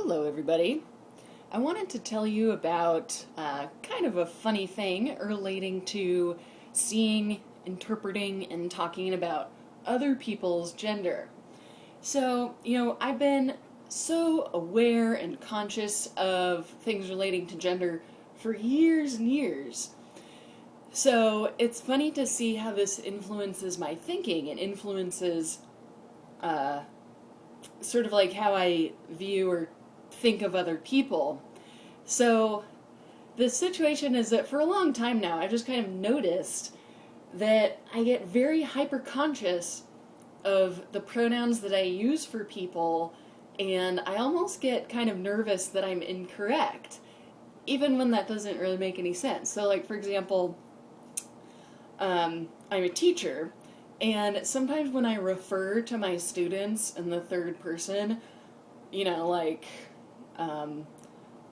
Hello, everybody. I wanted to tell you about kind of a funny thing relating to seeing, interpreting, and talking about other people's gender. So, I've been so aware and conscious of things relating to gender for years and years. So, it's funny to see how this influences my thinking and influences uh, sort of like how I view or think of other people. So the situation is that for a long time now, I've just kind of noticed that I get very hyper conscious of the pronouns that I use for people, and I almost get kind of nervous that I'm incorrect, even when that doesn't really make any sense. So, like, for example, I'm a teacher, and sometimes when I refer to my students in the third person, like,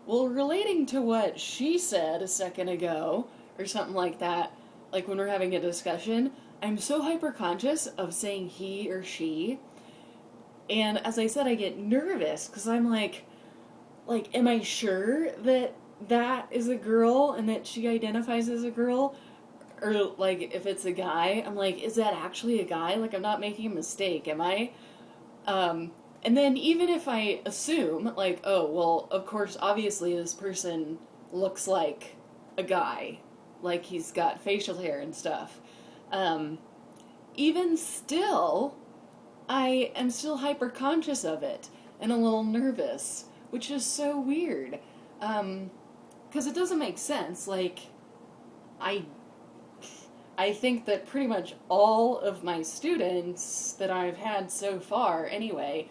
well, relating to what she said a second ago, or something like that, like when we're having a discussion, I'm so hyper conscious of saying he or she. And as I said, I get nervous because I'm like, am I sure that that is a girl and that she identifies as a girl? Or, like, if it's a guy, I'm like, is that actually a guy? Like, I'm not making a mistake, am I? And then even if I assume, like, oh, well, of course, obviously this person looks like a guy, like he's got facial hair and stuff, even still, I am still hyper conscious of it and a little nervous, which is so weird. Because it doesn't make sense. Like, I I think that pretty much all of my students that I've had so far, anyway,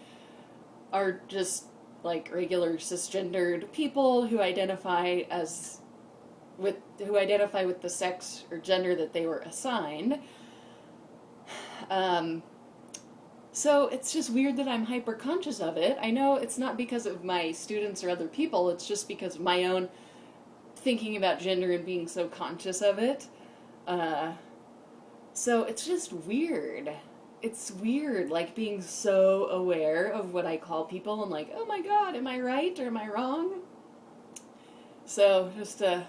are just like regular cisgendered people who identify with the sex or gender that they were assigned. Um, so it's just weird that I'm hyper conscious of it. I know it's not because of my students or other people, it's just because of my own thinking about gender and being so conscious of it. So it's just weird. It's weird, like, being so aware of what I call people and like, oh my god, am I right or am I wrong? So, just a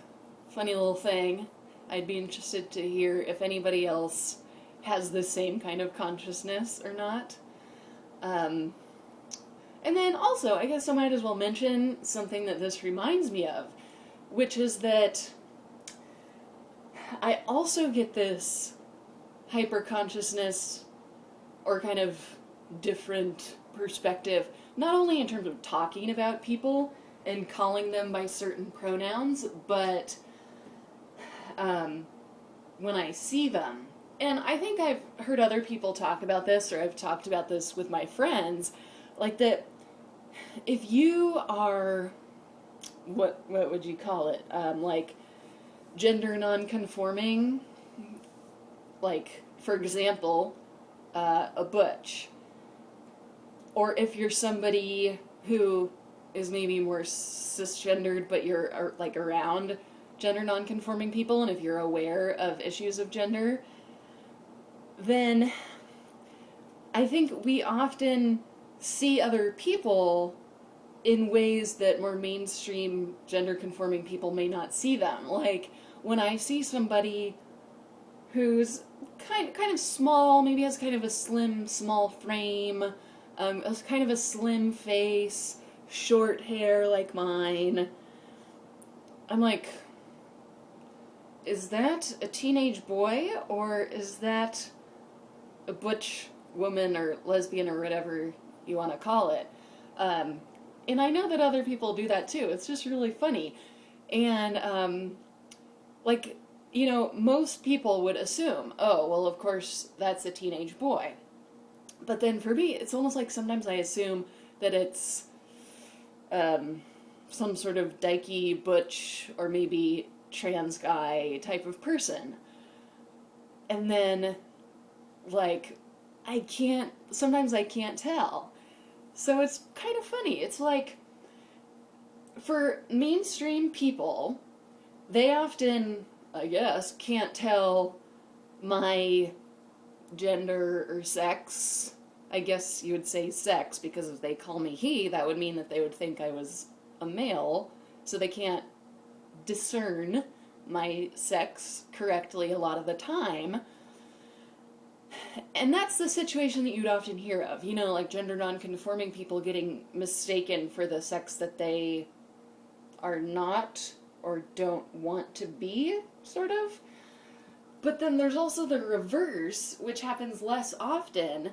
funny little thing. I'd be interested to hear if anybody else has the same kind of consciousness or not. And then also, I guess I might as well mention something that this reminds me of, which is that I also get this hyper consciousness or kind of different perspective, not only in terms of talking about people and calling them by certain pronouns, but when I see them. And I think I've heard other people talk about this, or I've talked about this with my friends, like that if you are, what would you call it, like gender nonconforming, like, for example, a butch, or if you're somebody who is maybe more cisgendered but you're like around gender nonconforming people and if you're aware of issues of gender, then I think we often see other people in ways that more mainstream gender conforming people may not see them. Like, when I see somebody who's kind of small, maybe has kind of a slim, small frame, kind of a slim face, short hair like mine, I'm like, is that a teenage boy, or is that a butch woman or lesbian or whatever you want to call it? And I know that other people do that too. It's just really funny. And, like, most people would assume, oh, well, of course, that's a teenage boy. But then for me, it's almost like sometimes I assume that it's some sort of dykey, butch, or maybe trans guy type of person. And then, like, sometimes I can't tell. So it's kind of funny. It's like, for mainstream people, they often, I guess, can't tell my gender or sex I guess you would say sex, because if they call me he, that would mean that they would think I was a male, so they can't discern my sex correctly a lot of the time. And that's the situation that you'd often hear of, you know, like gender nonconforming people getting mistaken for the sex that they are not or don't want to be, sort of. But then there's also the reverse, which happens less often,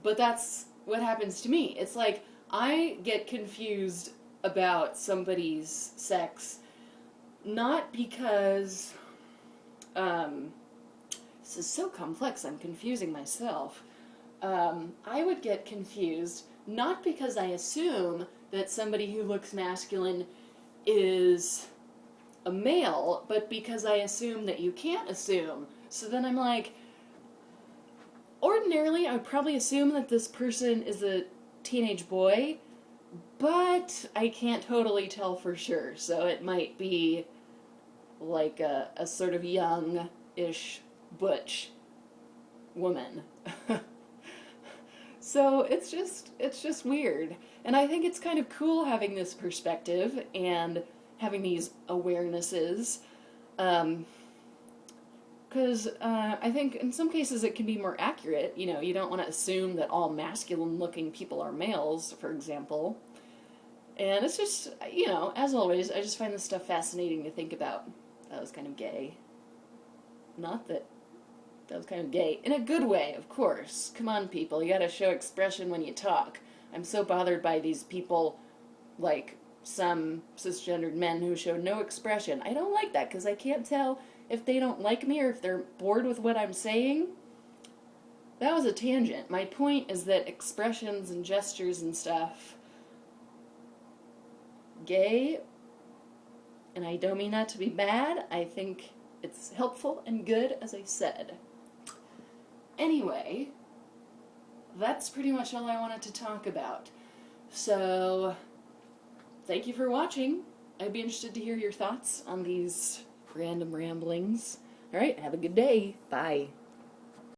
but that's what happens to me. It's like I get confused about somebody's sex, not because, this is so complex, I'm confusing myself. I would get confused not because I assume that somebody who looks masculine is a male, but because I assume that you can't assume. So then I'm like, ordinarily I would probably assume that this person is a teenage boy, but I can't totally tell for sure. So it might be like a sort of young-ish butch woman. So it's just weird. And I think it's kind of cool having this perspective and having these awarenesses. Because I think in some cases it can be more accurate. You know, you don't want to assume that all masculine-looking people are males, for example. And it's just, you know, as always, I just find this stuff fascinating to think about. That was kind of gay. Not that was kind of gay. In a good way, of course. Come on, people. You gotta show expression when you talk. I'm so bothered by these people, like some cisgendered men who show no expression. I don't like that, because I can't tell if they don't like me or if they're bored with what I'm saying. That was a tangent. My point is that expressions and gestures and stuff, gay, and I don't mean that to be bad. I think it's helpful and good, as I said. Anyway, that's pretty much all I wanted to talk about. So, thank you for watching. I'd be interested to hear your thoughts on these random ramblings. Alright, have a good day. Bye.